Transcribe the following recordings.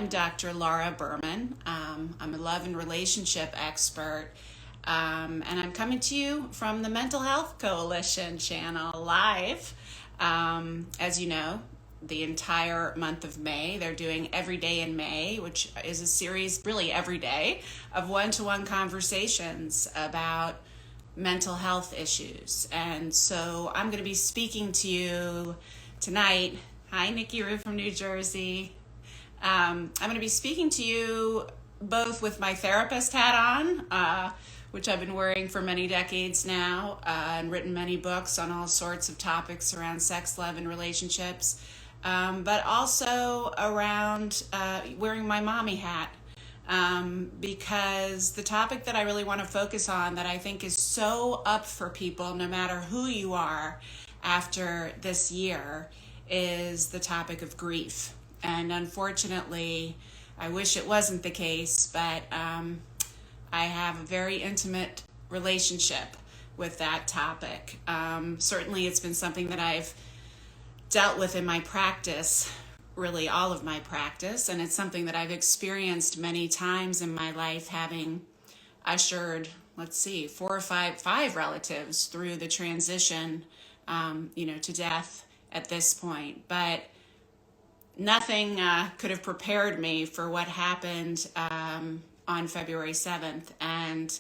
I'm Dr. Laura Berman. I'm a love and relationship expert, and I'm coming to you from the Mental Health Coalition channel live. As you know, the entire month of May, they're doing Every Day in May, which is a series really every day of one-to-one conversations about mental health issues. And so I'm going to be speaking to you tonight. Hi, Nikki Rue from New Jersey. I'm going to be speaking to you both with my therapist hat on, which I've been wearing for many decades now, and written many books on all sorts of topics around sex, love, and relationships, but also around wearing my mommy hat, because the topic that I really want to focus on that I think is so up for people, no matter who you are after this year, is the topic of grief. And unfortunately, I wish it wasn't the case, but I have a very intimate relationship with that topic. Certainly it's been something that I've dealt with in my practice, really all of my practice, and it's something that I've experienced many times in my life, having ushered, five relatives through the transition, to death at this point. But nothing could have prepared me for what happened on February 7th. And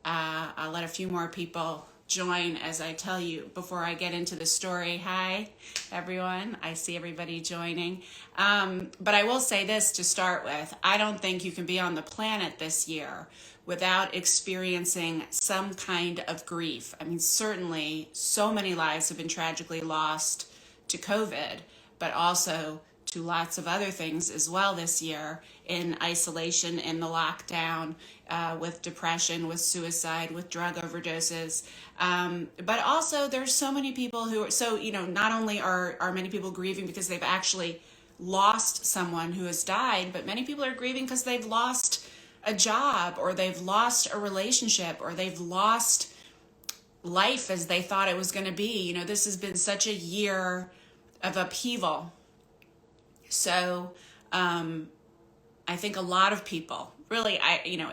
I'll let a few more people join as I tell you before I get into the story. Hi, everyone. I see everybody joining. But I will say this to start with. I don't think you can be on the planet this year without experiencing some kind of grief. I mean, certainly so many lives have been tragically lost to COVID, but also to lots of other things as well this year, in isolation, in the lockdown, with depression, with suicide, with drug overdoses. But also there's so many people who are, not only are many people grieving because they've actually lost someone who has died, but many people are grieving because they've lost a job, or they've lost a relationship, or they've lost life as they thought it was going to be. This has been such a year of upheaval. So I think a lot of people, really,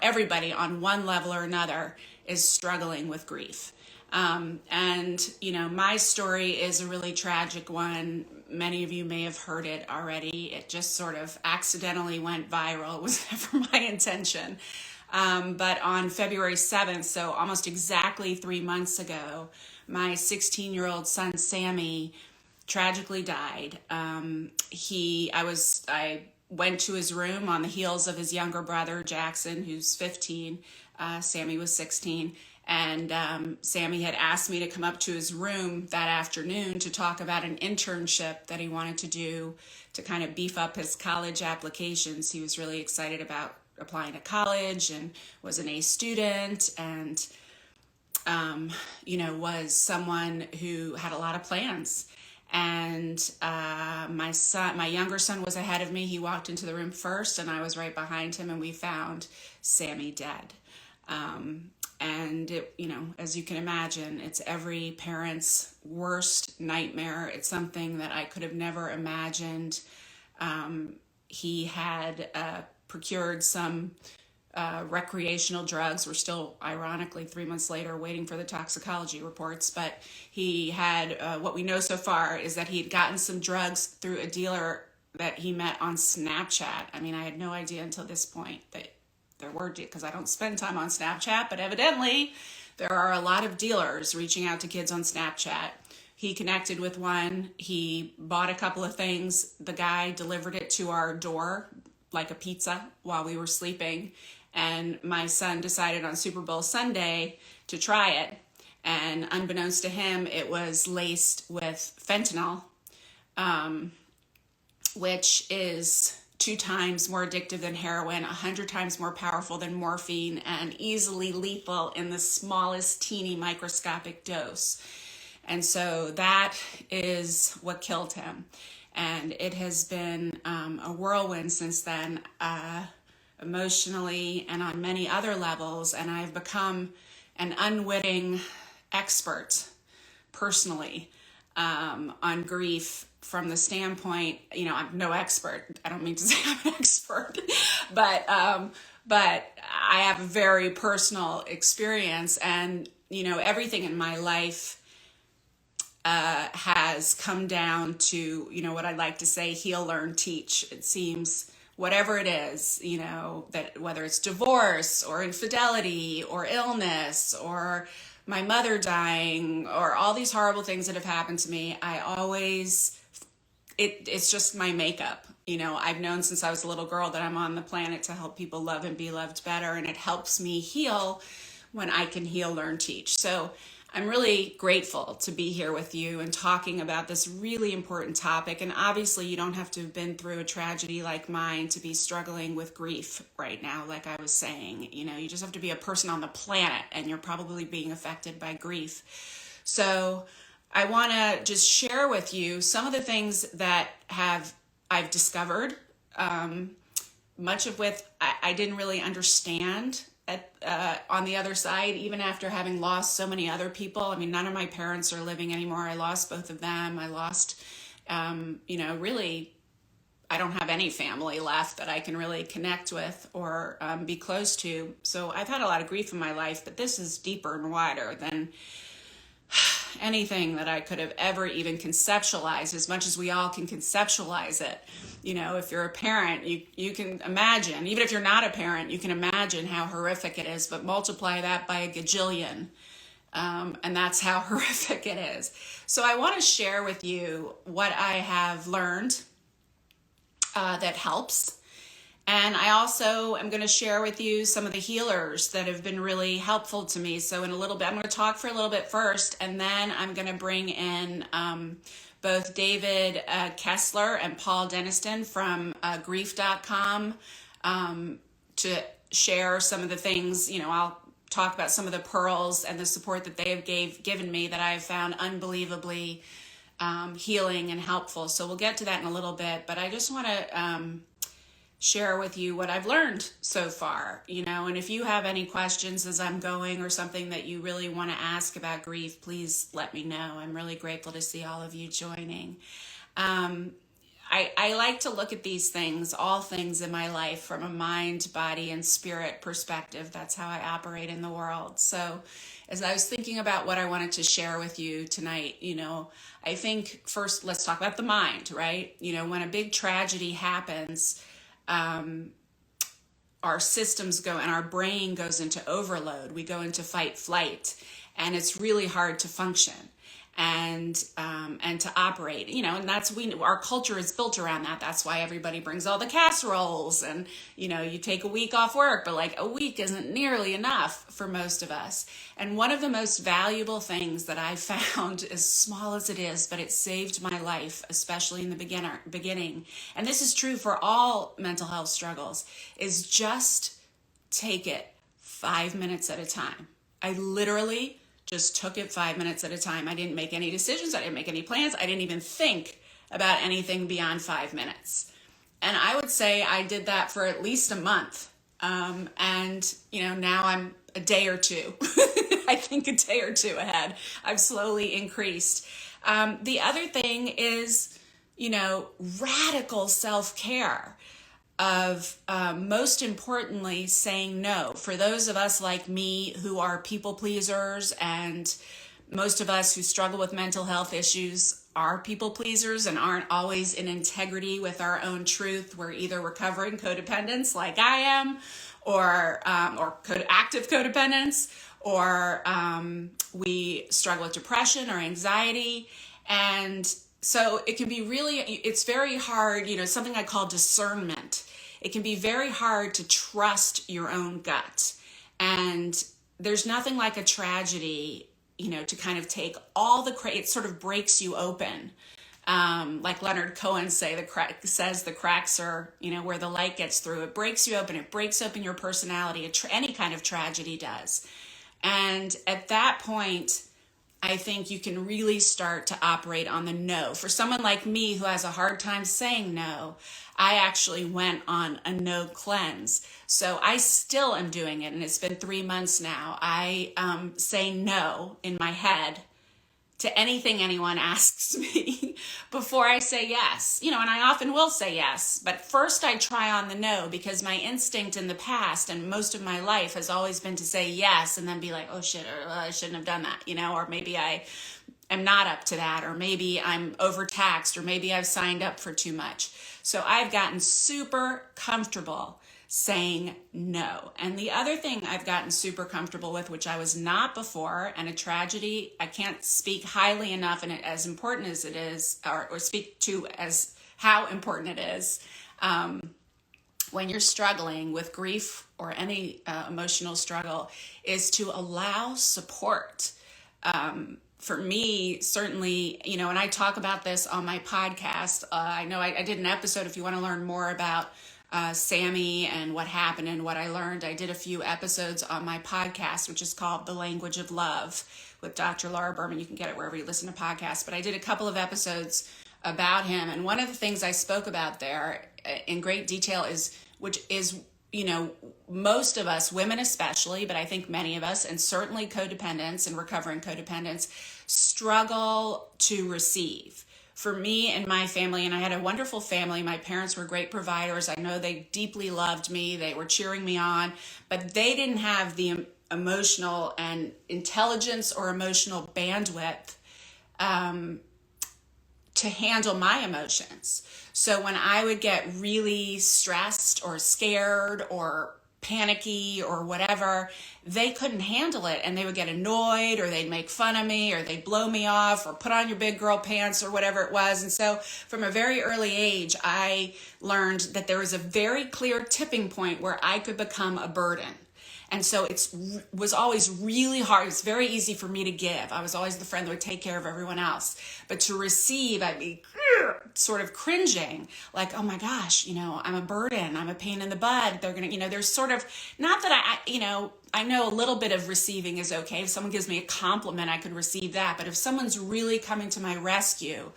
everybody on one level or another is struggling with grief. My story is a really tragic one. Many of you may have heard it already. It just sort of accidentally went viral. It was never my intention. But on February 7th, so almost exactly 3 months ago, my 16-year-old son, Sammy, tragically died. I went to his room on the heels of his younger brother, Jackson, who's 15. Sammy was 16. And Sammy had asked me to come up to his room that afternoon to talk about an internship that he wanted to do to kind of beef up his college applications. He was really excited about applying to college and was an A student, and was someone who had a lot of plans. And my younger son was ahead of me. He walked into the room first, and I was right behind him, and we found Sammy dead. And it, as you can imagine, it's every parent's worst nightmare. It's something that I could have never imagined. He had procured some recreational drugs. We're still, ironically, 3 months later, waiting for the toxicology reports. But he had, what we know so far is that he had gotten some drugs through a dealer that he met on Snapchat. I mean, I had no idea until this point that there were, because I don't spend time on Snapchat, but evidently there are a lot of dealers reaching out to kids on Snapchat. He connected with one. He bought a couple of things. The guy delivered it to our door like a pizza while we were sleeping. And my son decided on Super Bowl Sunday to try it. And unbeknownst to him, it was laced with fentanyl, which is 2 times more addictive than heroin, 100 times more powerful than morphine, and easily lethal in the smallest teeny microscopic dose. And so that is what killed him. And it has been a whirlwind since then, emotionally and on many other levels. And I've become an unwitting expert personally on grief from the standpoint, I'm no expert. I don't mean to say I'm an expert, but I have a very personal experience, and everything in my life has come down to, what I like to say, heal, learn, teach. It seems whatever it is, that whether it's divorce or infidelity or illness or my mother dying or all these horrible things that have happened to me, it's just my makeup. I've known since I was a little girl that I'm on the planet to help people love and be loved better, and it helps me heal when I can heal, learn, teach. So I'm really grateful to be here with you and talking about this really important topic. And obviously you don't have to have been through a tragedy like mine to be struggling with grief right now. Like I was saying, you just have to be a person on the planet and you're probably being affected by grief. So I want to just share with you some of the things that I've discovered, much of which I didn't really understand on the other side, even after having lost so many other people. I mean, none of my parents are living anymore. I lost both of them. I lost, really, I don't have any family left that I can really connect with or be close to. So I've had a lot of grief in my life, but this is deeper and wider than anything that I could have ever even conceptualized, as much as we all can conceptualize it. If you're a parent, you can imagine, even if you're not a parent, you can imagine how horrific it is, but multiply that by a gajillion. And that's how horrific it is. So I want to share with you what I have learned that helps. And I also am going to share with you some of the healers that have been really helpful to me. So in a little bit, I'm going to talk for a little bit first, and then I'm going to bring in both David Kessler and Paul Denniston from grief.com to share some of the things. I'll talk about some of the pearls and the support that they have given me that I've found unbelievably healing and helpful. So we'll get to that in a little bit, but I just want to share with you what I've learned so far, and if you have any questions as I'm going or something that you really want to ask about grief, please let me know. I'm really grateful to see all of you joining. I like to look at these things, all things in my life, from a mind, body, and spirit perspective. That's how I operate in the world. So as I was thinking about what I wanted to share with you tonight, I think first let's talk about the mind, right? When a big tragedy happens, our systems go and our brain goes into overload. We go into fight flight, and it's really hard to function and to operate, and that's, our culture is built around that. That's why everybody brings all the casseroles, and, you take a week off work, but like a week isn't nearly enough for most of us. And one of the most valuable things that I found, as small as it is, but it saved my life, especially in the beginning, and this is true for all mental health struggles, is just take it 5 minutes at a time. I literally just took it 5 minutes at a time. I didn't make any decisions. I didn't make any plans. I didn't even think about anything beyond 5 minutes. And I would say I did that for at least a month. And, now I'm a day or two. I think a day or two ahead. I've slowly increased. The other thing is, radical self-care. Of most importantly, saying no. For those of us like me who are people pleasers, and most of us who struggle with mental health issues are people pleasers and aren't always in integrity with our own truth. We're either recovering codependents like I am, or active codependents, or we struggle with depression or anxiety. And so it can be it's very hard, something I call discernment. It can be very hard to trust your own gut. And there's nothing like a tragedy, to kind of take all it sort of breaks you open. Like Leonard Cohen says the cracks are, where the light gets through. It breaks you open. It breaks open your personality. Any kind of tragedy does. And at that point, I think you can really start to operate on the no. For someone like me who has a hard time saying no, I actually went on a no cleanse. So I still am doing it, and it's been 3 months now. I say no in my head to anything anyone asks me before I say yes. And I often will say yes, but first I try on the no, because my instinct in the past and most of my life has always been to say yes and then be like, oh shit, or I shouldn't have done that, or maybe I am not up to that, or maybe I'm overtaxed, or maybe I've signed up for too much. So I've gotten super comfortable saying no. And the other thing I've gotten super comfortable with, which I was not before, and a tragedy I can't speak highly enough, and as important as it is, or speak to as how important it is, when you're struggling with grief or any emotional struggle, is to allow support. For me, certainly, and I talk about this on my podcast. I know I did an episode, if you want to learn more about Sammy and what happened and what I learned. I did a few episodes on my podcast, which is called The Language of Love with Dr. Laura Berman. You can get it wherever you listen to podcasts. But I did a couple of episodes about him. And one of the things I spoke about there in great detail is most of us, women especially, but I think many of us, and certainly codependents and recovering codependents, struggle to receive. For me and my family, and I had a wonderful family. My parents were great providers. I know they deeply loved me. They were cheering me on, but they didn't have the emotional and intelligence or emotional bandwidth to handle my emotions. So when I would get really stressed or scared or panicky or whatever, they couldn't handle it, and they would get annoyed, or they'd make fun of me, or they'd blow me off, or put on your big girl pants, or whatever it was. And so from a very early age, I learned that there was a very clear tipping point where I could become a burden. And so it was always really hard. It's very easy for me to give. I was always the friend that would take care of everyone else. But to receive, I'd be sort of cringing, like, oh my gosh, I'm a burden. I'm a pain in the butt. They're going to, there's sort of, not that I know a little bit of receiving is okay. If someone gives me a compliment, I could receive that. But if someone's really coming to my rescue,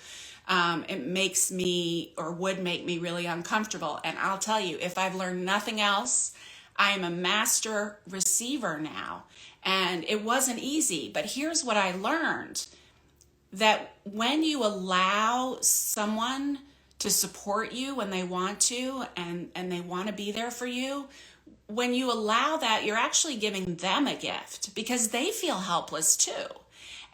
it makes me, or would make me, really uncomfortable. And I'll tell you, if I've learned nothing else, I am a master receiver now. And it wasn't easy, but here's what I learned: that when you allow someone to support you when they want to, and they want to be there for you, when you allow that, you're actually giving them a gift, because they feel helpless too.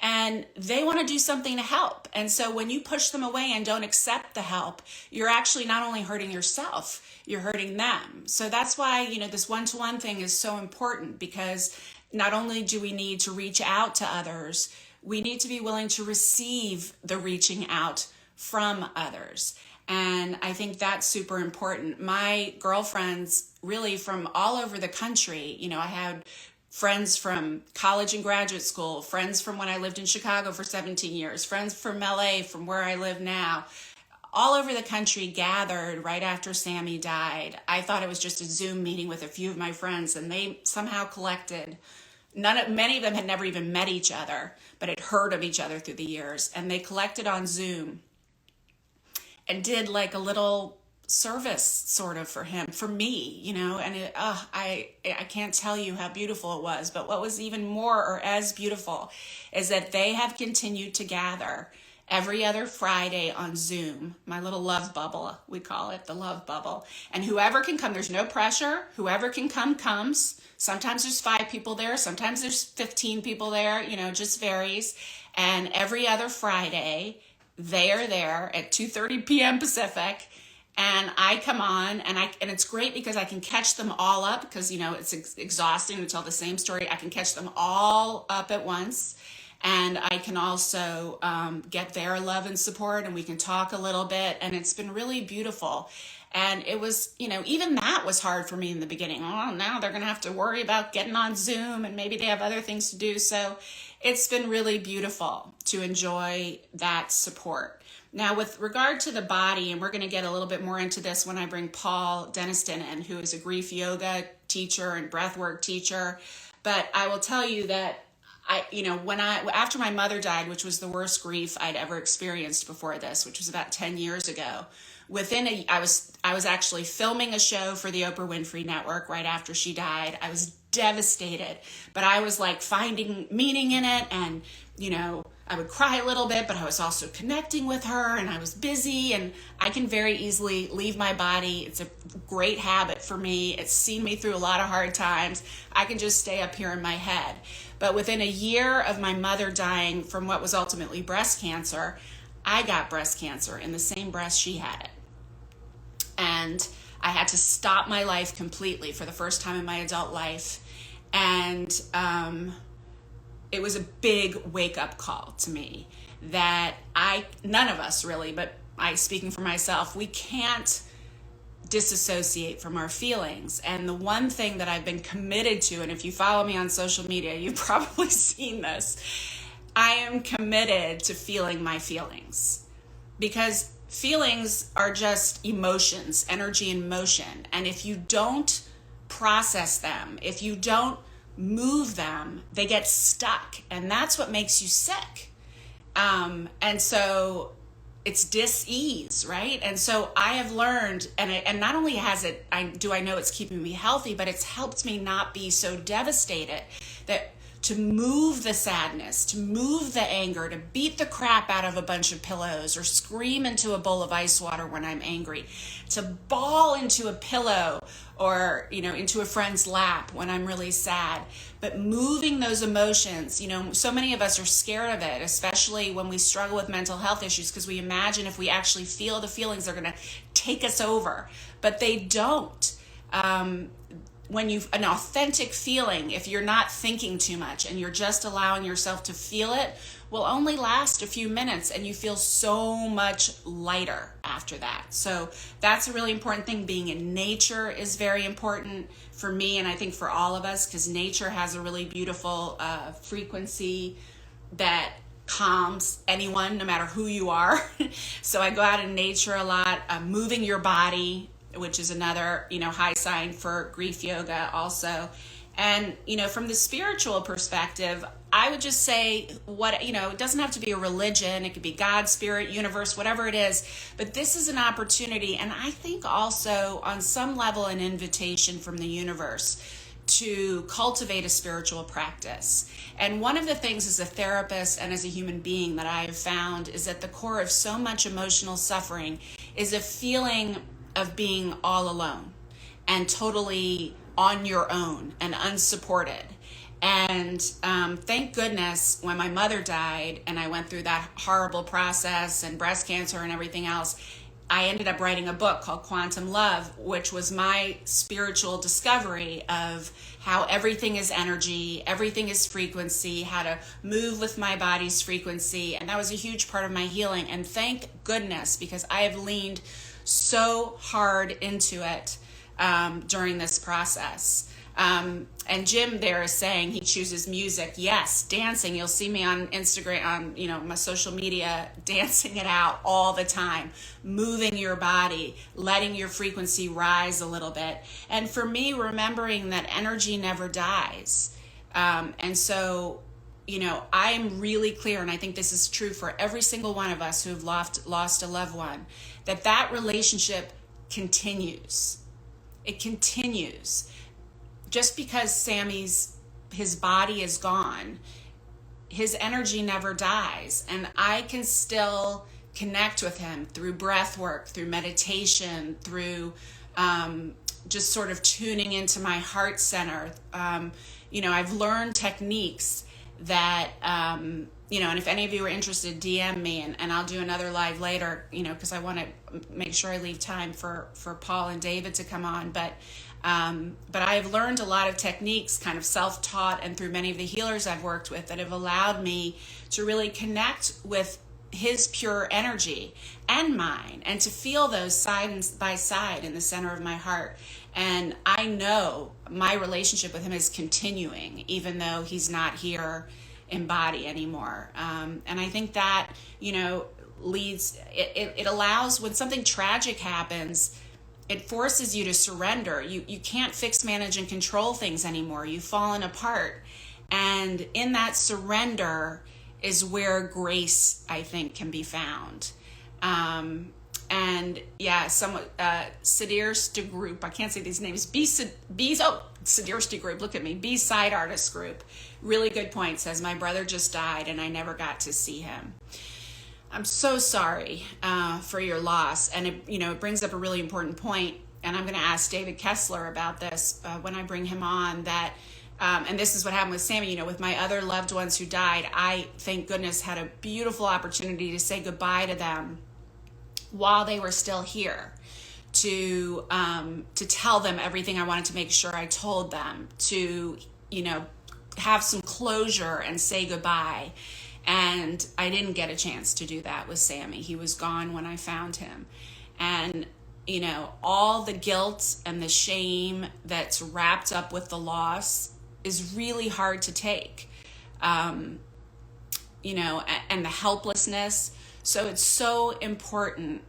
And they want to do something to help. And so when you push them away and don't accept the help, you're actually not only hurting yourself, you're hurting them. So that's why, this one-to-one thing is so important, because not only do we need to reach out to others, we need to be willing to receive the reaching out from others. And I think that's super important. My girlfriends really from all over the country, I had friends from college and graduate school, friends from when I lived in Chicago for 17 years, friends from LA, from where I live now, all over the country gathered right after Sammy died. I thought it was just a Zoom meeting with a few of my friends, and they somehow collected. Many of them had never even met each other, but had heard of each other through the years. And they collected on Zoom and did like a little service sort of for him, for me, and I can't tell you how beautiful it was. But what was even more, or as beautiful, is that they have continued to gather every other Friday on Zoom, my little love bubble, we call it the love bubble. And whoever can come, there's no pressure. Whoever can come, comes. Sometimes there's 5 people there. Sometimes there's 15 people there, just varies. And every other Friday, they are there at 2:30 p.m. Pacific. And I come on, and it's great because I can catch them all up, because, it's exhausting to tell the same story. I can catch them all up at once. And I can also get their love and support, and we can talk a little bit. And it's been really beautiful. And it was, even that was hard for me in the beginning. Oh, now they're going to have to worry about getting on Zoom, and maybe they have other things to do. So it's been really beautiful to enjoy that support. Now, with regard to the body, and we're going to get a little bit more into this when I bring Paul Denniston in, who is a grief yoga teacher and breathwork teacher. But I will tell you that after my mother died, which was the worst grief I'd ever experienced before this, which was about 10 years ago, I was actually filming a show for the Oprah Winfrey Network right after she died. I was devastated, but I was like finding meaning in it, and I would cry a little bit, but I was also connecting with her, and I was busy, and I can very easily leave my body. It's a great habit for me. It's seen me through a lot of hard times. I can just stay up here in my head. But within a year of my mother dying from what was ultimately breast cancer, I got breast cancer in the same breast she had it. And I had to stop my life completely for the first time in my adult life. And it was a big wake-up call to me that none of us really, but I, speaking for myself, we can't disassociate from our feelings. And the one thing that I've been committed to, and if you follow me on social media, you've probably seen this, I am committed to feeling my feelings, because feelings are just emotions, energy in motion. And if you don't process them, if you don't move them, they get stuck, and that's what makes you sick. And so it's dis-ease, right? And so I have learned, and not only has it, I know it's keeping me healthy, but it's helped me not be so devastated, that to move the sadness, to move the anger, to beat the crap out of a bunch of pillows or scream into a bowl of ice water when I'm angry, to bawl into a pillow or, into a friend's lap when I'm really sad. But moving those emotions, so many of us are scared of it, especially when we struggle with mental health issues, because we imagine if we actually feel the feelings, they're going to take us over. But they don't. When an authentic feeling, if you're not thinking too much and you're just allowing yourself to feel it, will only last a few minutes, and you feel so much lighter after that. So that's a really important thing. Being in nature is very important for me, and I think for all of us, because nature has a really beautiful frequency that calms anyone, no matter who you are. So I go out in nature a lot, moving your body, which is another, high sign for grief yoga also. And, from the spiritual perspective, I would just say it doesn't have to be a religion. It could be God, spirit, universe, whatever it is. But this is an opportunity, and I think also on some level an invitation from the universe to cultivate a spiritual practice. And one of the things as a therapist and as a human being that I have found is at the core of so much emotional suffering is a feeling of being all alone and totally on your own and unsupported. And thank goodness when my mother died and I went through that horrible process and breast cancer and everything else, I ended up writing a book called Quantum Love, which was my spiritual discovery of how everything is energy, everything is frequency, how to move with my body's frequency. And that was a huge part of my healing. And thank goodness, because I have leaned so hard into it during this process. And Jim there is saying he chooses music. Yes, dancing. You'll see me on Instagram, on my social media, dancing it out all the time, moving your body, letting your frequency rise a little bit. And for me, remembering that energy never dies. And so, I'm really clear, and I think this is true for every single one of us who have lost a loved one, that relationship continues. It continues. Just because his body is gone, his energy never dies. And I can still connect with him through breath work, through meditation, through just sort of tuning into my heart center. I've learned techniques that, and if any of you are interested, DM me and I'll do another live later, because I want to make sure I leave time for Paul and David to come on. But I've learned a lot of techniques, kind of self-taught, and through many of the healers I've worked with, that have allowed me to really connect with his pure energy and mine, and to feel those side by side in the center of my heart. And I know my relationship with him is continuing, even though he's not here in body anymore. And I think that, leads, it allows, when something tragic happens, it forces you to surrender. You can't fix, manage, and control things anymore. You've fallen apart. And in that surrender is where grace, I think, can be found. And yeah, someone, Sadirsta Group, I can't say these names, Sadirsta Group, look at me, B-Side Artist Group, really good point, says, my brother just died and I never got to see him. I'm so sorry for your loss. And it brings up a really important point, and I'm going to ask David Kessler about this when I bring him on, that and this is what happened with Sammy. With my other loved ones who died, I, thank goodness, had a beautiful opportunity to say goodbye to them while they were still here, to tell them everything I wanted to make sure I told them, to have some closure and say goodbye. And I didn't get a chance to do that with Sammy. He was gone when I found him. And all the guilt and the shame that's wrapped up with the loss is really hard to take, and the helplessness. So it's so important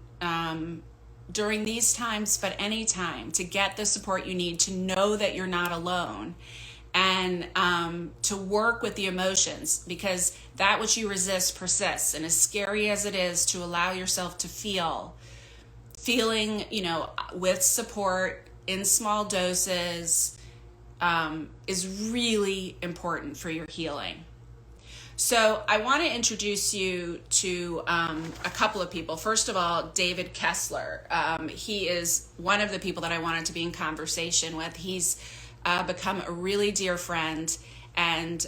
during these times, but any time, to get the support you need, to know that you're not alone, and to work with the emotions, because that which you resist persists. And as scary as it is to allow yourself to feeling, with support in small doses, is really important for your healing. So I want to introduce you to a couple of people. First of all, David Kessler. He is one of the people that I wanted to be in conversation with. He's become a really dear friend, and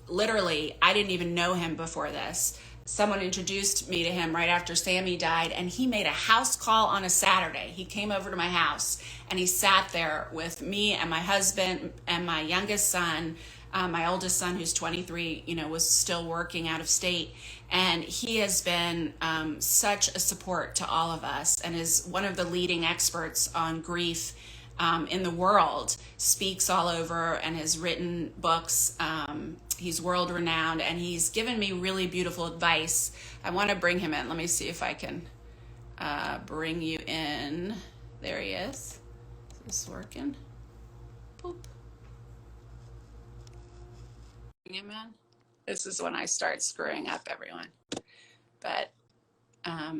literally, I didn't even know him before this. Someone introduced me to him right after Sammy died, and he made a house call on a Saturday. He came over to my house, and he sat there with me and my husband and my youngest son. My oldest son, who's 23, was still working out of state. And he has been such a support to all of us, and is one of the leading experts on grief in the world, speaks all over and has written books. He's world renowned, and he's given me really beautiful advice. I want to bring him in. Let me see if I can bring you in. There he is. Is this working? Boop. Bring him in. This is when I start screwing up, everyone. But yeah,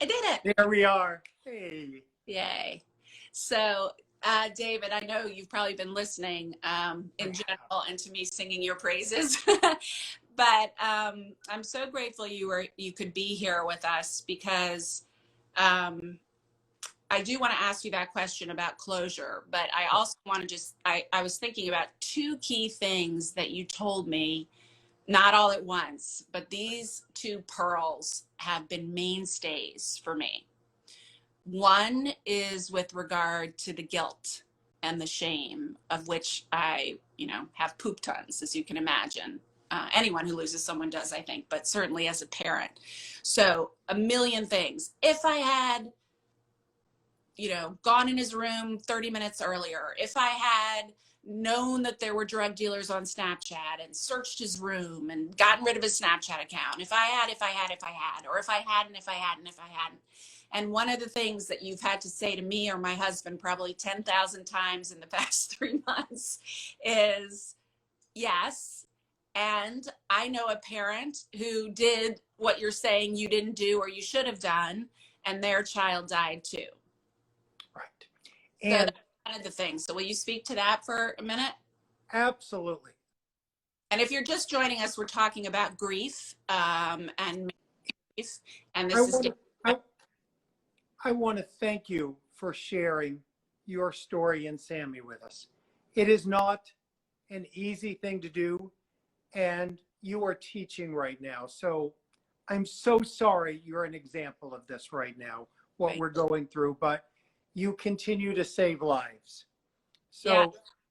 I did it. There we are. Hey. Yay. So, David, I know you've probably been listening in general and to me singing your praises, but I'm so grateful you could be here with us, because I do want to ask you that question about closure, but I also want to I was thinking about two key things that you told me, not all at once, but these two pearls have been mainstays for me. One is with regard to the guilt and the shame, of which I, have poop tons, as you can imagine. Anyone who loses someone does, I think, but certainly as a parent. So a million things. If I had, gone in his room 30 minutes earlier, if I had known that there were drug dealers on Snapchat and searched his room and gotten rid of his Snapchat account, if I had, or if I hadn't. And one of the things that you've had to say to me or my husband probably 10,000 times in the past 3 months is, yes, and I know a parent who did what you're saying you didn't do or you should have done, and their child died too. Right. And so that's one of the things. So will you speak to that for a minute? Absolutely. And if you're just joining us, we're talking about grief and grief. And this I want to thank you for sharing your story and Sammy with us. It is not an easy thing to do, and you are teaching right now. So I'm so sorry you're an example of this right now, what we're going through, but you continue to save lives. So yeah,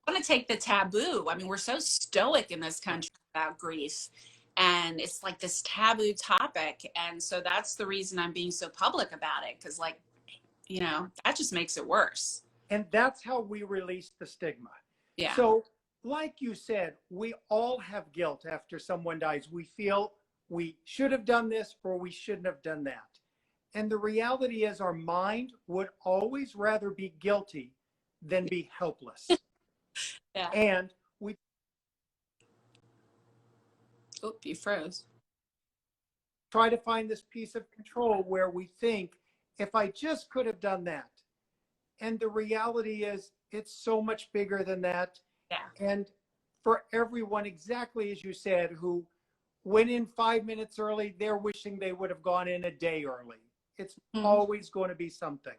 I want to take the taboo. I mean, we're so stoic in this country about grief, and it's like this taboo topic. And so that's the reason I'm being so public about it, because that just makes it worse. And that's how we release the stigma. Yeah. So like you said, we all have guilt after someone dies. We feel we should have done this or we shouldn't have done that. And the reality is our mind would always rather be guilty than be helpless. Yeah. And Oop, you froze. try to find this piece of control where we think, if I just could have done that. And the reality is, it's so much bigger than that. Yeah. And for everyone, exactly as you said, who went in 5 minutes early, they're wishing they would have gone in a day early. It's always going to be something.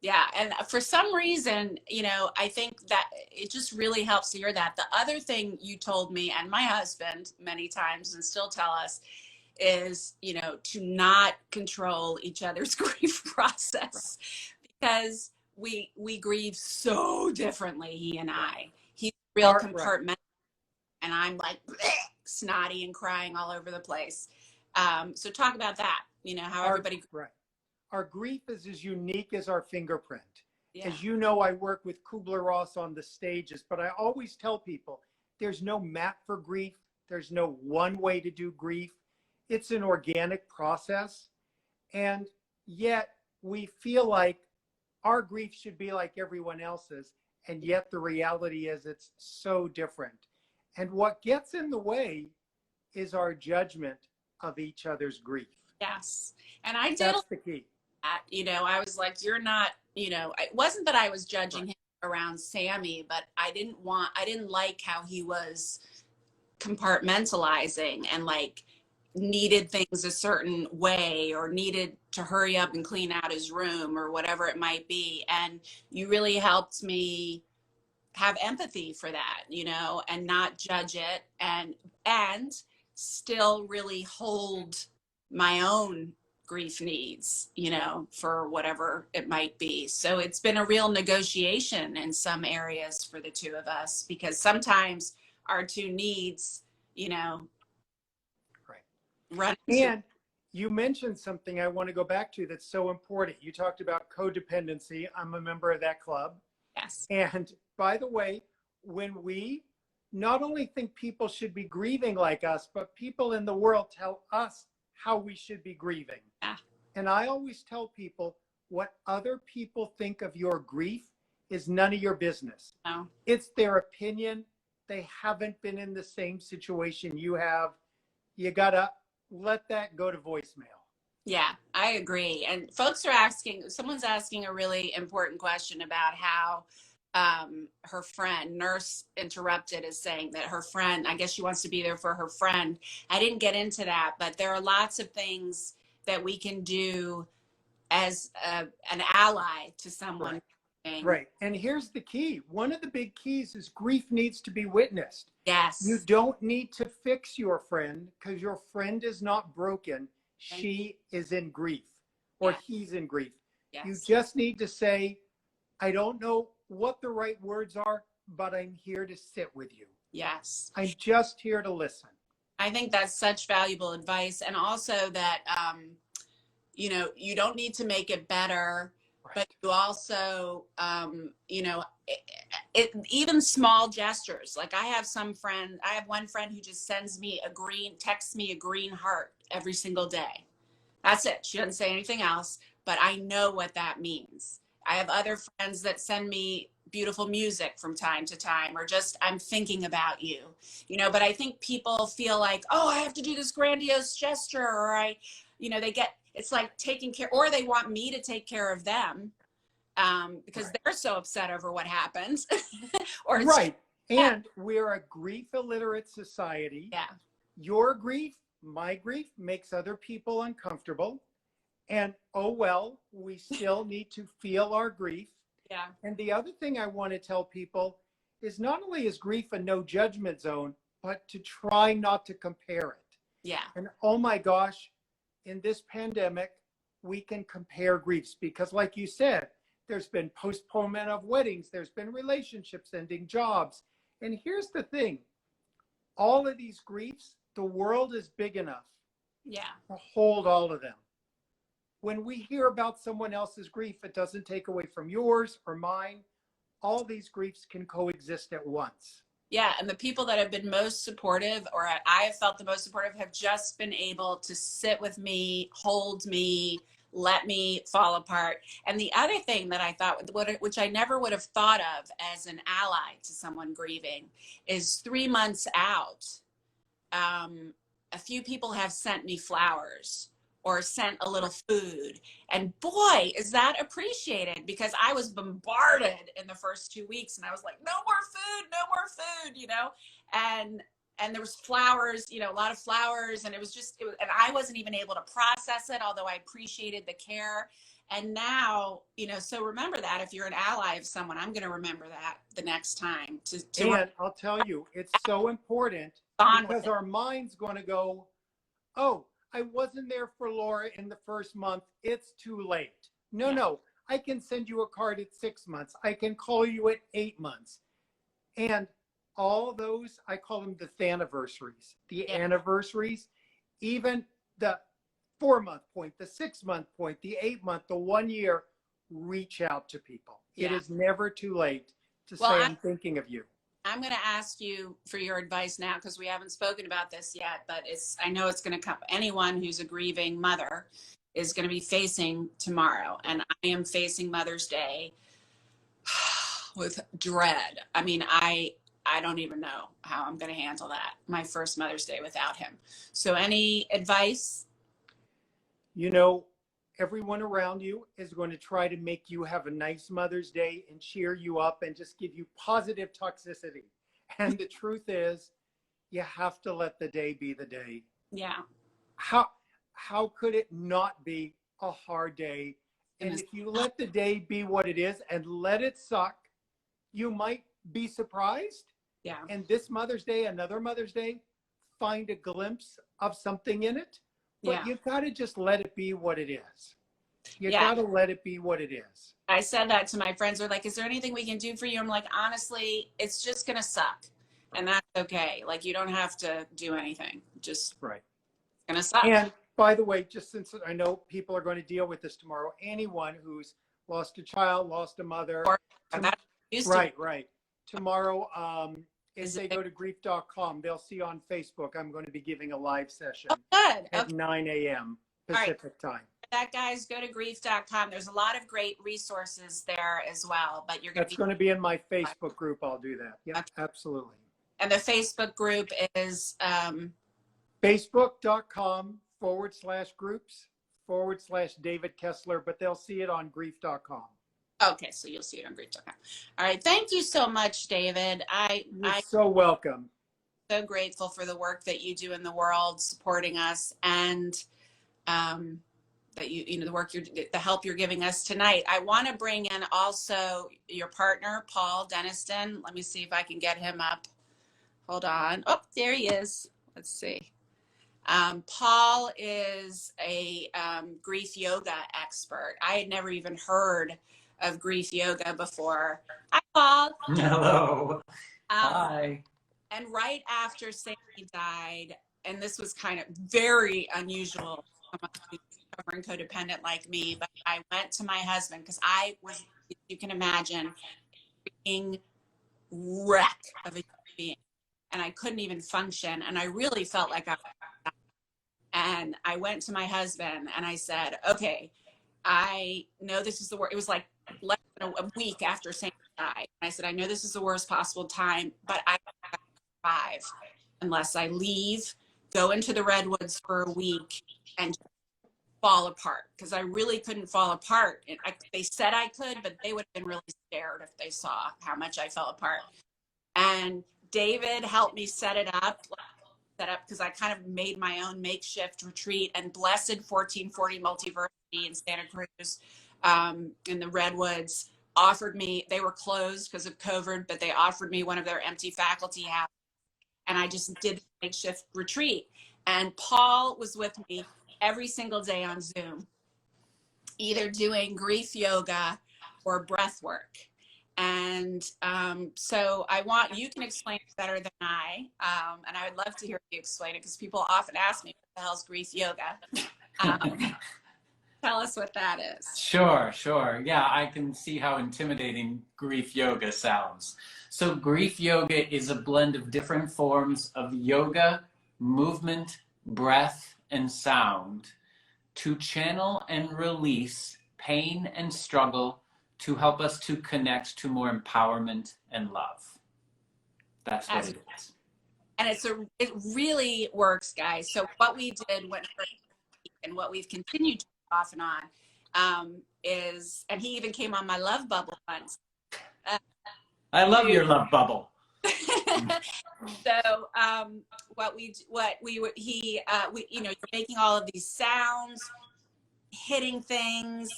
Yeah. And for some reason, you know, I think that it just really helps to hear that. The other thing you told me and my husband many times and still tell us is, you know, to not control each other's grief process, because we grieve so differently, he and I. He's real compartmental, and I'm like snotty and crying all over the place. So talk about that, you know, how everybody. Right. Our grief is as unique as our fingerprint. Yeah. As you know, I work with Kubler-Ross on the stages, but I always tell people there's no map for grief. There's no one way to do grief. It's an organic process. And yet we feel like our grief should be like everyone else's. And yet the reality is it's so different. And what gets in the way is our judgment of each other's grief. Yes. And I did. That's the key. You know, I was like, you're not, you know, it wasn't that I was judging him around Sammy, but I didn't like how he was compartmentalizing and like needed things a certain way or needed to hurry up and clean out his room or whatever it might be. And you really helped me have empathy for that, you know, and not judge it and still really hold my own grief needs, you know, for whatever it might be. So it's been a real negotiation in some areas for the two of us, because sometimes our two needs, you know, run into. And you mentioned something I want to go back to that's so important. You talked about codependency. I'm a member of that club. Yes. And by the way, when we not only think people should be grieving like us, but people in the world tell us how we should be grieving. Yeah. And I always tell people, what other people think of your grief is none of your business. No. It's their opinion. They haven't been in the same situation you have. You gotta let that go to voicemail. Yeah, I agree. And someone's asking a really important question about how her friend, nurse interrupted, is saying that her friend, I guess she wants to be there for her friend. I didn't get into that, but there are lots of things that we can do as an ally to someone. Right. And here's the key. One of the big keys is grief needs to be witnessed. Yes. You don't need to fix your friend, because your friend is not broken. She is in grief, or he's in grief. Yes. You just need to say, I don't know what the right words are, but I'm here to sit with you. Yes. I'm just here to listen. I think that's such valuable advice. And also that, you know, you don't need to make it better, but you also, you know, even small gestures. Like I have one friend who just texts me a green heart every single day. That's it. She doesn't say anything else, but I know what that means. I have other friends that send me beautiful music from time to time, or just, I'm thinking about you, you know, but I think people feel like, oh, I have to do this grandiose gesture, or it's like taking care, or they want me to take care of them because they're so upset over what happens. Or and we're a grief illiterate society. Yeah. Your grief, my grief makes other people uncomfortable. And oh well, we still need to feel our grief. Yeah. And the other thing I want to tell people is, not only is grief a no judgment zone, but to try not to compare it. Yeah. And oh my gosh, in this pandemic, we can compare griefs, because like you said, there's been postponement of weddings, there's been relationships ending, jobs. And here's the thing, all of these griefs, the world is big enough to hold all of them. When we hear about someone else's grief, it doesn't take away from yours or mine. All these griefs can coexist at once. Yeah, and the people that have been most supportive, or I have felt the most supportive, have just been able to sit with me, hold me, let me fall apart. And the other thing that I thought, which I never would have thought of as an ally to someone grieving, is 3 months out, a few people have sent me flowers or sent a little food. And boy, is that appreciated, because I was bombarded in the first 2 weeks and I was like, no more food, no more food, you know? And there was flowers, you know, a lot of flowers. And it was just, and I wasn't even able to process it, although I appreciated the care. And now, you know, so remember that if you're an ally of someone, I'm going to remember that the next time And I'll tell you, it's so important because our mind's going to go, oh, I wasn't there for Laura in the first month. It's too late. No, no, I can send you a card at 6 months. I can call you at 8 months. And all those, I call them the Thaniversaries, the anniversaries, even the 4-month point, the 6-month point, the 8-month, the 1 year, reach out to people. It is never too late to say, I'm thinking of you. I'm going to ask you for your advice now, because we haven't spoken about this yet, but I know it's going to come. Anyone who's a grieving mother is going to be facing tomorrow. And I am facing Mother's Day with dread. I mean, I don't even know how I'm going to handle that. My first Mother's Day without him. So any advice? You know, everyone around you is going to try to make you have a nice Mother's Day and cheer you up and just give you positive toxicity. And the truth is, you have to let the day be the day. Yeah. How could it not be a hard day? And if you let the day be what it is and let it suck, you might be surprised. Yeah. And this Mother's Day, another Mother's Day, find a glimpse of something in it. But you've got to just let it be what it is. You got to let it be what it is. I said that to my friends. They're like, is there anything we can do for you? I'm like, honestly, it's just going to suck. And that's okay. Like, you don't have to do anything. Just right. It's going to suck. And by the way, just since I know people are going to deal with this tomorrow, anyone who's lost a child, lost a mother. Right. Tomorrow, if they go to grief.com, they'll see on Facebook, I'm going to be giving a live session at 9 a.m. Pacific time. That, guys, go to grief.com. There's a lot of great resources there as well. But That's going to be in my Facebook group. I'll do that. Yeah, absolutely. And the Facebook group is facebook.com/groups/David Kessler, but they'll see it on grief.com. Okay, so you'll see it on grief.com. All right. Thank you so much, David. You're so welcome. So grateful for the work that you do in the world, supporting us, and that you know, the help you're giving us tonight. I want to bring in also your partner, Paul Denniston. Let me see if I can get him up. Hold on. Oh, there he is. Let's see. Paul is a grief yoga expert. I had never even heard of grief yoga before. Hi, Paul. Hello. Hi. And right after Sammy died, and this was kind of very unusual for someone who's recovering codependent like me, but I went to my husband because I was, you can imagine, being wreck of a human being, and I couldn't even function, and I really felt like I was dying. And I went to my husband and I said, okay, I know this is the worst. It was like less than a week after Sammy died. And I said, I know this is the worst possible time, but I can't survive unless I leave, go into the redwoods for a week, and fall apart, because I really couldn't fall apart. And they said I could, but they would have been really scared if they saw how much I fell apart. And David helped me set up because I kind of made my own makeshift retreat, and Blessed 1440 Multiversity in Santa Cruz in the Redwoods offered me, they were closed because of COVID, but they offered me one of their empty faculty houses, and I just did the makeshift retreat. And Paul was with me every single day on Zoom, either doing grief yoga or breath work. And so you can explain it better than I, and I would love to hear you explain it, because people often ask me, what the hell's grief yoga? Tell us what that is. Sure. Yeah, I can see how intimidating grief yoga sounds. So grief yoga is a blend of different forms of yoga, movement, breath, and sound to channel and release pain and struggle, to help us to connect to more empowerment and love. That's what it is. And it really works, guys. So what we did and what we've continued to do off and on is, and he even came on my love bubble once. I love your love bubble. So you know, you're making all of these sounds, hitting things,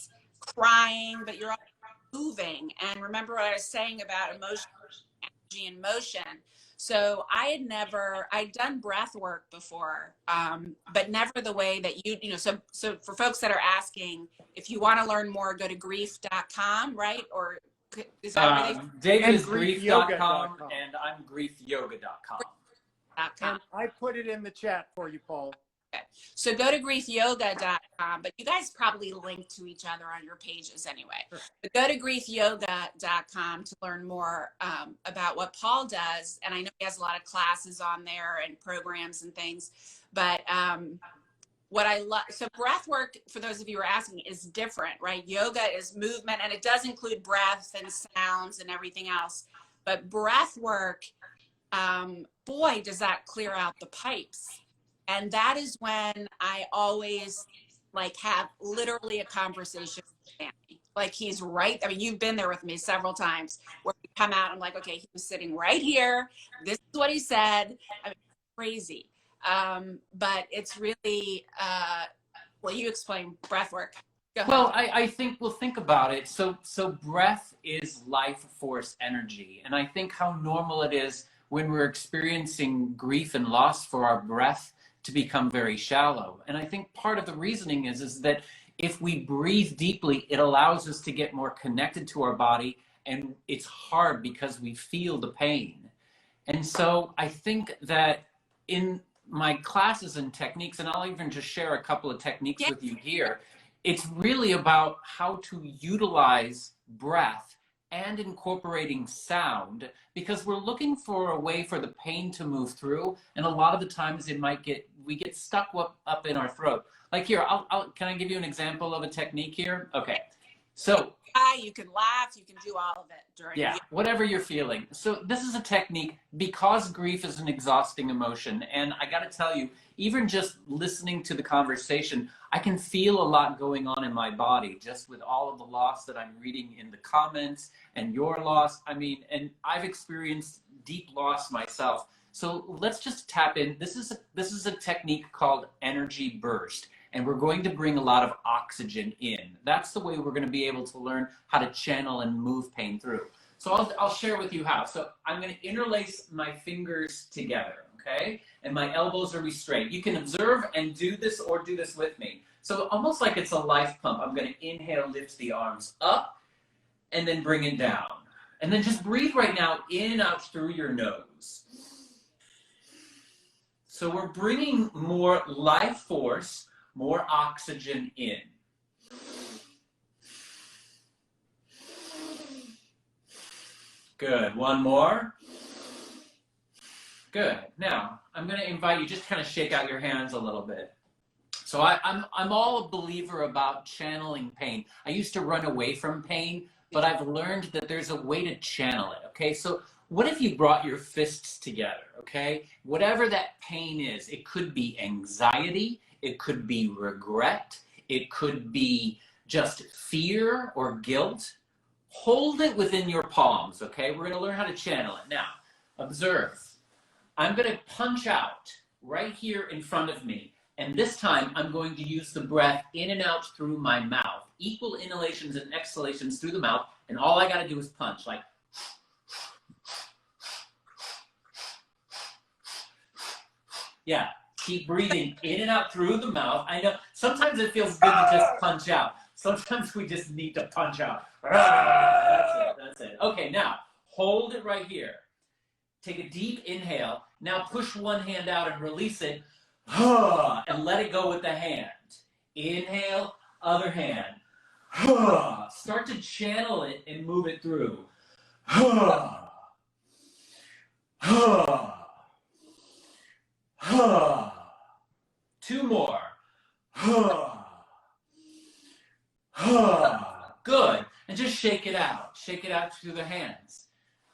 crying, but you're also moving. And remember what I was saying about emotion, energy, and motion. So I'd done breath work before, but never the way that you know, so for folks that are asking, if you want to learn more, go to grief.com, right? Or is that where David is griefyoga.com. grief.com and I'm griefyoga.com. And I put it in the chat for you, Paul. Okay. So go to griefyoga.com, but you guys probably link to each other on your pages anyway. Sure. But go to griefyoga.com to learn more about what Paul does. And I know he has a lot of classes on there and programs and things. But what I love, so breath work, for those of you who are asking, is different, right? Yoga is movement, and it does include breath and sounds and everything else. But breath work, boy, does that clear out the pipes. And that is when I always like have literally a conversation with Sammy. Like he's right. I mean, you've been there with me several times where we come out, I'm like, okay, he was sitting right here. This is what he said. I mean, crazy. But it's really, well, you explain breath work. Go ahead. Well, I think we'll think about it. So breath is life force energy. And I think how normal it is when we're experiencing grief and loss for our breath to become very shallow. And I think part of the reasoning is that if we breathe deeply, it allows us to get more connected to our body. And it's hard because we feel the pain. And so I think that in my classes and techniques, and I'll even just share a couple of techniques with you here, it's really about how to utilize breath and incorporating sound, because we're looking for a way for the pain to move through. And a lot of the times we get stuck up in our throat. Like here, can I give you an example of a technique here? Okay. So you can laugh, you can do all of it during whatever you're feeling. So this is a technique because grief is an exhausting emotion. And I got to tell you, even just listening to the conversation, I can feel a lot going on in my body just with all of the loss that I'm reading in the comments and your loss. I mean, and I've experienced deep loss myself. So let's just tap in. This is a technique called energy burst. And we're going to bring a lot of oxygen in. That's the way we're going to be able to learn how to channel and move pain through. So I'll share with you how. So I'm going to interlace my fingers together, okay? And my elbows are restrained. You can observe and do this or do this with me. So almost like it's a life pump. I'm going to inhale, lift the arms up, and then bring it down. And then just breathe right now, in and out through your nose. So we're bringing more life force, more oxygen in. Good. One more. Good. Now, I'm going to invite you just kind of shake out your hands a little bit. So I'm all a believer about channeling pain. I used to run away from pain, but I've learned that there's a way to channel it, okay? So what if you brought your fists together, okay? Whatever that pain is, it could be anxiety, it could be regret, it could be just fear or guilt. Hold it within your palms, okay? We're gonna learn how to channel it. Now, observe. I'm gonna punch out right here in front of me. And this time, I'm going to use the breath in and out through my mouth. Equal inhalations and exhalations through the mouth. And all I gotta do is punch, like. Yeah, keep breathing in and out through the mouth. I know, sometimes it feels good to just punch out. Sometimes we just need to punch out. That's it. Okay, now, hold it right here. Take a deep inhale. Now push one hand out and release it. And let it go with the hand. Inhale, other hand. Start to channel it and move it through. Two more. Good. And just shake it out. Shake it out through the hands.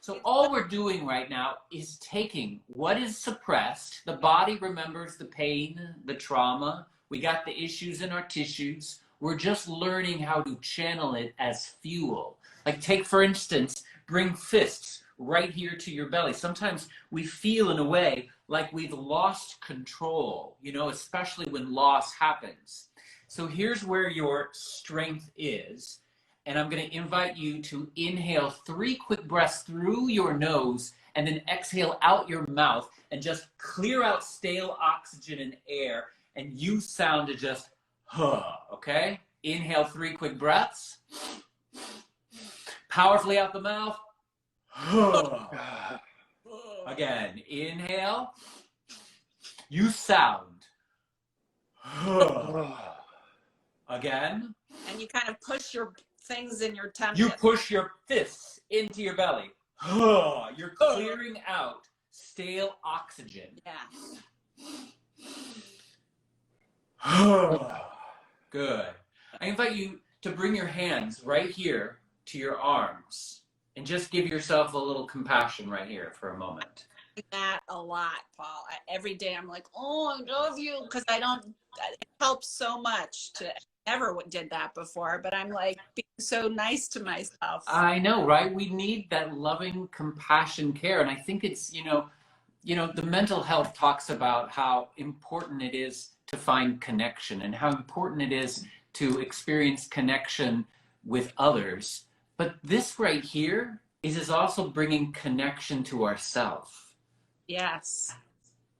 So all we're doing right now is taking what is suppressed. The body remembers the pain, the trauma. We got the issues in our tissues. We're just learning how to channel it as fuel. Like take, for instance, bring fists right here to your belly. Sometimes we feel in a way like we've lost control, you know, especially when loss happens. So here's where your strength is. And I'm going to invite you to inhale 3 quick breaths through your nose and then exhale out your mouth and just clear out stale oxygen and air and use sound to just huh, okay? Inhale 3 quick breaths. Powerfully out the mouth. Huh. Again, inhale. Use sound. Huh. Again. And you kind of push your things in your tummy. You push your fists into your belly. You're clearing out stale oxygen. Yeah. Good. I invite you to bring your hands right here to your arms and just give yourself a little compassion right here for a moment. That a lot, Paul. Every day I'm like, oh, I love you, because I don't, it helps so much to, never did that before, but I'm like being so nice to myself. I know, right? We need that loving compassion care. And I think it's, you know, the mental health talks about how important it is to find connection and how important it is to experience connection with others. But this right here is also bringing connection to ourselves. Yes.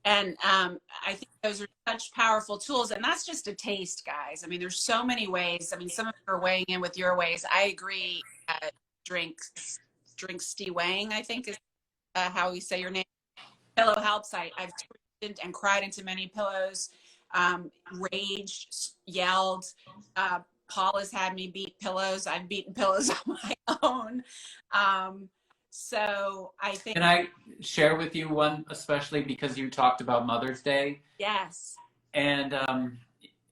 And I think those are such powerful tools. And that's just a taste, guys. I mean, there's so many ways. I mean, some of you are weighing in with your ways. I agree. Drink Stee Wang, I think is how we say your name. Pillow helps. I've tweeted and cried into many pillows, raged, yelled. Paul has had me beat pillows. I've beaten pillows on my own. So I think. Can I share with you one, especially because you talked about Mother's Day? Yes. And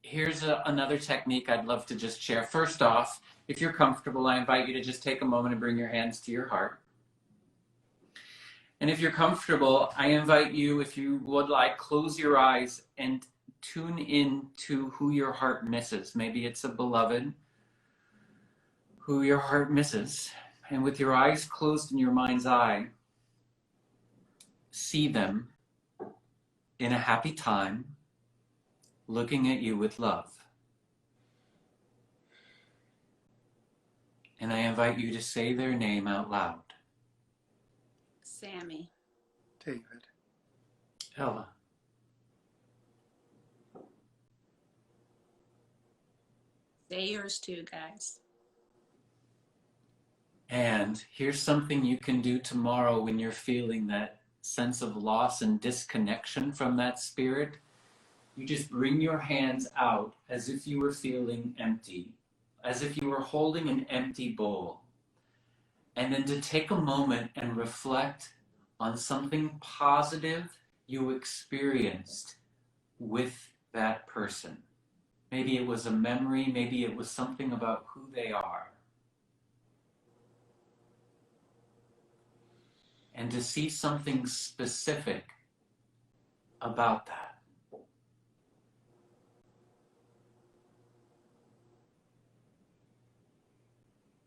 here's another technique I'd love to just share. First off, if you're comfortable, I invite you to just take a moment and bring your hands to your heart. And if you're comfortable, I invite you, if you would like, close your eyes and tune in to who your heart misses. Maybe it's a beloved who your heart misses. And with your eyes closed in your mind's eye, see them in a happy time, looking at you with love. And I invite you to say their name out loud. Sammy. David. Ella. Say yours too, guys. And here's something you can do tomorrow when you're feeling that sense of loss and disconnection from that spirit. You just bring your hands out as if you were feeling empty, as if you were holding an empty bowl. And then to take a moment and reflect on something positive you experienced with that person. Maybe it was a memory, maybe it was something about who they are. And to see something specific about that.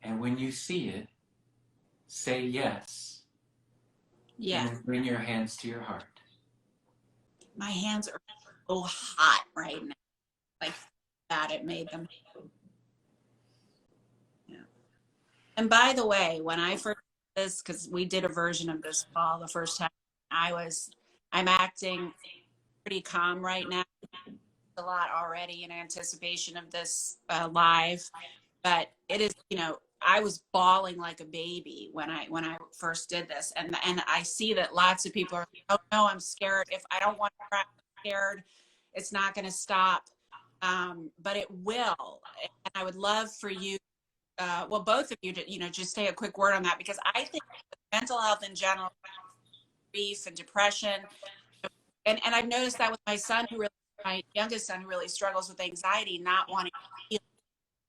And when you see it, say yes. Yeah. And bring your hands to your heart. My hands are so hot right now. Like that, it made them. Yeah. And by the way, when I first did this, because we did a version of this Paul the first time, I'm acting pretty calm right now. A lot already in anticipation of this live, but it is, you know, I was bawling like a baby when I first did this, and I see that lots of people are, oh no, I'm scared. If I don't want to cry, I'm scared. It's not going to stop, but it will. And I would love for you, well, both of you, to just say a quick word on that, because I think mental health in general, grief and depression, and I've noticed that with my youngest son, who really struggles with anxiety, not wanting to feel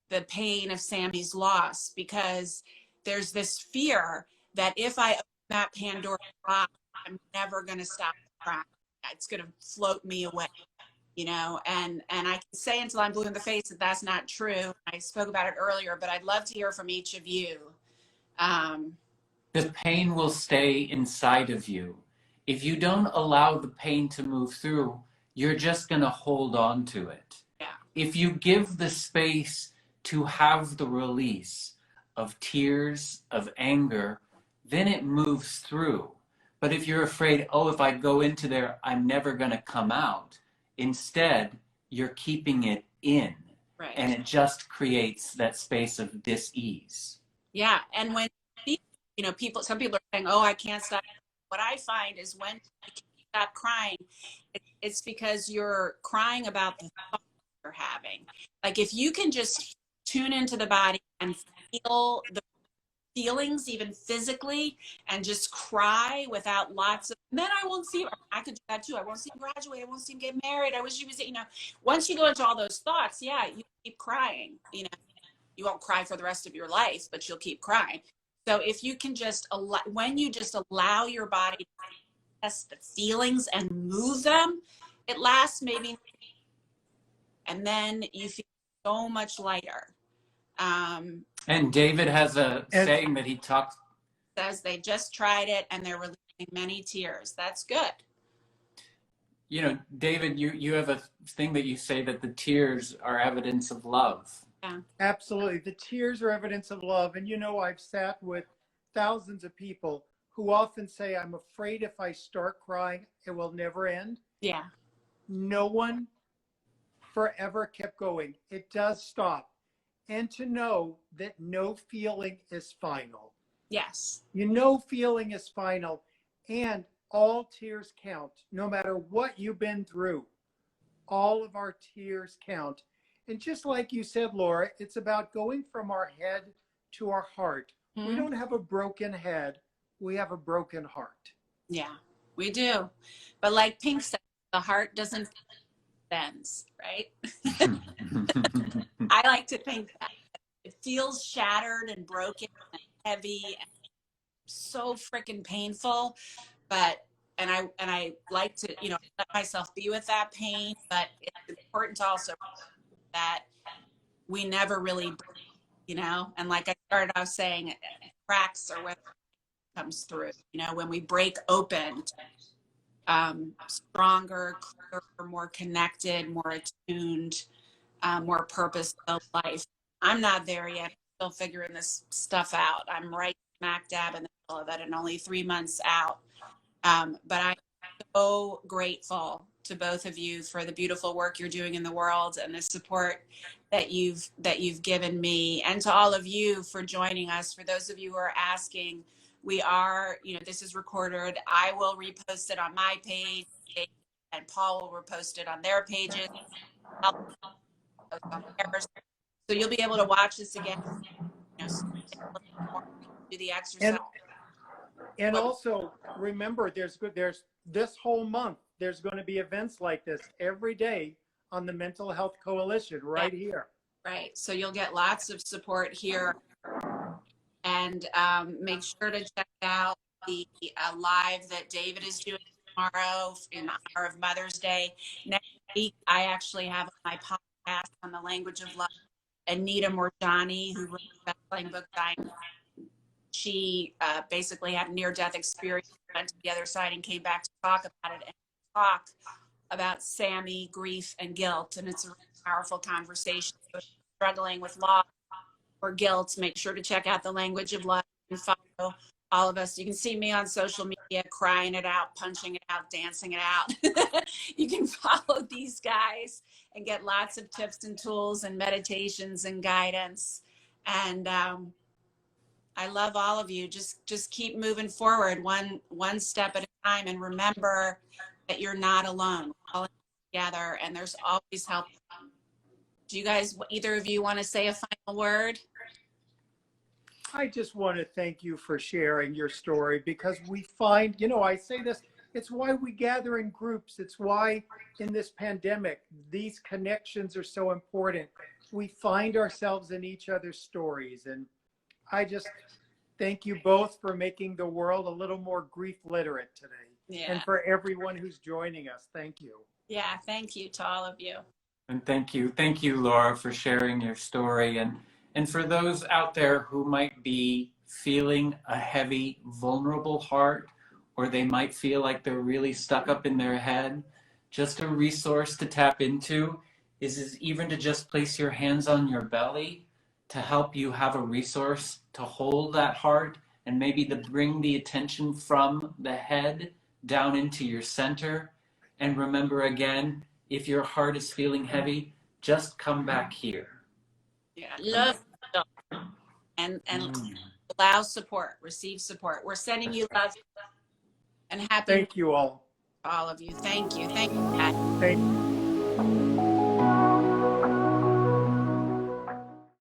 the pain of Sammy's loss, because there's this fear that if I that Pandora's box, I'm never going to stop crying. It's going to float me away, you know, and I can say until I'm blue in the face that that's not true. I spoke about it earlier, but I'd love to hear from each of you. The pain will stay inside of you. If you don't allow the pain to move through, you're just going to hold on to it. Yeah. If you give the space to have the release of tears, of anger, then it moves through. But if you're afraid, oh, if I go into there, I'm never going to come out, instead, you're keeping it in. Right. And it just creates that space of dis-ease. Yeah. And when, you know, some people are saying, oh, I can't stop. What I find is when you stop crying, it's because you're crying about the thoughts you're having. Like if you can just tune into the body and feel the feelings, even physically, and just cry without lots of, then I won't see, I could do that too. I won't see him graduate. I won't see him get married. I wish he was, you know, once you go into all those thoughts, yeah, you keep crying, you know, you won't cry for the rest of your life, but you'll keep crying. So if you can just allow, when you just allow your body to test the feelings and move them, it lasts maybe, and then you feel so much lighter. And David has a saying that he talks. Says they just tried it and they're releasing many tears. That's good. You know, David, you have a thing that you say that the tears are evidence of love. Yeah. Absolutely. The tears are evidence of love. And you know, I've sat with thousands of people who often say, I'm afraid if I start crying, it will never end. Yeah. No one forever kept going. It does stop. And to know that no feeling is final. Yes. You know, feeling is final, and all tears count. No matter what you've been through, all of our tears count. And just like you said, Laura, it's about going from our head to our heart. We don't have a broken head. We have a broken heart. Yeah, we do. But like Pink said, the heart doesn't bends, right? I like to think that it feels shattered and broken and heavy and so freaking painful. But and I like to, you know, let myself be with that pain, but it's important to also that we never really, you know, and like I started off saying, cracks are when it comes through, you know, when we break open, stronger, clearer, more connected, more attuned, more purposeful life. I'm not there yet. I'm still figuring this stuff out. I'm right smack dab in the middle of it and only 3 months out. But I'm so grateful to both of you for the beautiful work you're doing in the world and the support that you've given me, and to all of you for joining us. For those of you who are asking, we are, you know, this is recorded. I will repost it on my page, and Paul will repost it on their pages. So you'll be able to watch this again, you know, do the exercise. And also remember, there's this whole month, there's going to be events like this every day on the Mental Health Coalition right here. Right. So you'll get lots of support here. And make sure to check out the live that David is doing tomorrow in honor of Mother's Day. Next week, I actually have on my podcast on the language of love, Anita Morjani, who wrote the best-selling book, Dying. She basically had a near-death experience, went to the other side, and came back to talk about it and talk about Sammy, grief, and guilt. And it's a really powerful conversation. So if you're struggling with loss or guilt, make sure to check out the language of love and follow all of us. You can see me on social media crying it out, punching it out, dancing it out. You can follow these guys and get lots of tips and tools and meditations and guidance. And I love all of you. Just keep moving forward one step at a time, and remember that you're not alone. We're all together, and there's always help. Do you guys, either of you, want to say a final word? I just want to thank you for sharing your story, because we find, you know, I say this, it's why we gather in groups. It's why in this pandemic, these connections are so important. We find ourselves in each other's stories. And Thank you both for making the world a little more grief literate today. Yeah. And for everyone who's joining us, thank you. Yeah, thank you to all of you. And thank you, Laura, for sharing your story. And for those out there who might be feeling a heavy, vulnerable heart, or they might feel like they're really stuck up in their head, just a resource to tap into is even to just place your hands on your belly to help you have a resource to hold that heart and maybe to bring the attention from the head down into your center. And remember again, if your heart is feeling heavy, just come back here. Yeah, love and allow support, receive support. We're sending you love and happy. Thank you all. All of you. Thank you. Thank you. Thank you.